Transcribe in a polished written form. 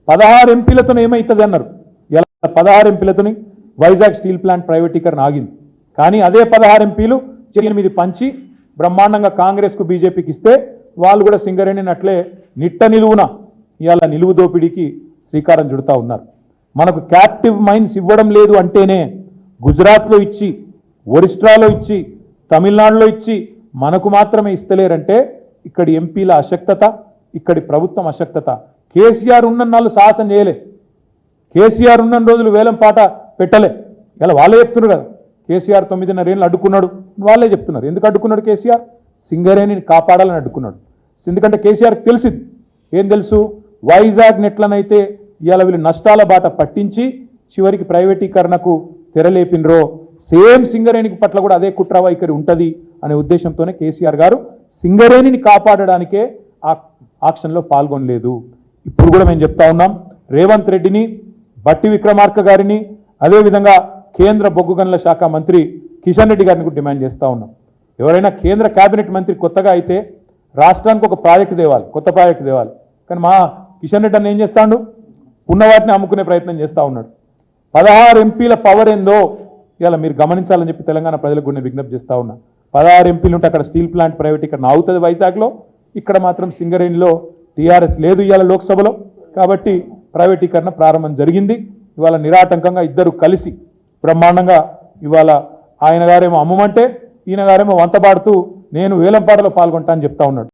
16 ఎంపీలతో ఏమవుతుంది అన్నారు. ఇలా 16 ఎంపీలతోని వైజాగ్ స్టీల్ ప్లాంట్ ప్రైవేటీకరణ ఆగింది. కానీ అదే 16 ఎంపీలు 8 పంచి బ్రహ్మాండంగా కాంగ్రెస్కు బీజేపీకి ఇస్తే వాళ్ళు కూడా సింగరేణిని అట్లే నిట్ట నిలువున ఇవాళ నిలువు దోపిడీకి శ్రీకారం చుడతా ఉన్నారు. మనకు క్యాప్టివ్ మైన్స్ ఇవ్వడం లేదు అంటేనే గుజరాత్లో ఇచ్చి, ఒరిస్ట్రాలో ఇచ్చి, తమిళనాడులో ఇచ్చి మనకు మాత్రమే ఇస్తలేరంటే ఇక్కడి ఎంపీల అశక్తత, ఇక్కడి ప్రభుత్వం అశక్తత. కేసీఆర్ ఉన్న నాళ్ళు సాహసం చేయలే, కేసీఆర్ ఉన్న రోజులు వేలం పాట పెట్టలే. ఇలా వాళ్ళే చెప్తున్నారు కదా, కేసీఆర్ 9.5 ఏళ్ళు అడ్డుకున్నాడు, వాళ్ళే చెప్తున్నారు. ఎందుకు అడ్డుకున్నాడు కేసీఆర్? సింగరేణిని కాపాడాలని అడ్డుకున్నాడు. ఎందుకంటే కేసీఆర్కి తెలిసింది, ఏం తెలుసు, వైజాగ్ నెట్లనైతే ఇవాళ వీళ్ళు నష్టాల బాట పట్టించి చివరికి ప్రైవేటీకరణకు తెరలేపినరో సేమ్ సింగరేణికి పట్ల కూడా అదే కుట్ర వైఖరి ఉంటుంది అనే ఉద్దేశంతోనే కేసీఆర్ గారు సింగరేణిని కాపాడడానికే ఆ ఆక్షన్లో పాల్గొనలేదు. ఇప్పుడు కూడా మేము చెప్తా ఉన్నాం, రేవంత్ రెడ్డిని, బట్టి విక్రమార్క గారిని, అదేవిధంగా కేంద్ర బొగ్గు గనుల శాఖ మంత్రి కిషన్ రెడ్డి గారిని కూడా డిమాండ్ చేస్తూ ఉన్నాం. ఎవరైనా కేంద్ర కేబినెట్ మంత్రి కొత్తగా అయితే రాష్ట్రానికి ఒక ప్రాజెక్టు తేవాలి, కొత్త ప్రాజెక్టు తేవాలి. కానీ మా కిషన్ రెడ్డి అన్న ఏం చేస్తాడు, ఉన్న వాటిని అమ్ముకునే ప్రయత్నం చేస్తూ ఉన్నాడు. 16 ఎంపీల పవర్ ఏందో ఇలా మీరు గమనించాలని చెప్పి తెలంగాణ ప్రజలకు కూడా విజ్ఞప్తి చేస్తూ ఉన్నా. 16 ఎంపీలు ఉంటే అక్కడ స్టీల్ ప్లాంట్ ప్రైవేటీకరణ అవుతుంది వైజాగ్లో, ఇక్కడ మాత్రం సింగరేణిలో టీఆర్ఎస్ లేదు ఇవాళ లోక్సభలో. కాబట్టి ప్రైవేటీకరణ ప్రారంభం జరిగింది. ఇవాళ నిరాటంకంగా ఇద్దరు కలిసి బ్రహ్మాండంగా ఇవాళ ఆయన గారేమో అమ్మమంటే ఈయన గారేమో వంతపాడుతూ నేను వేలంపాటలో పాల్గొంటా అని చెప్తా ఉన్నాడు.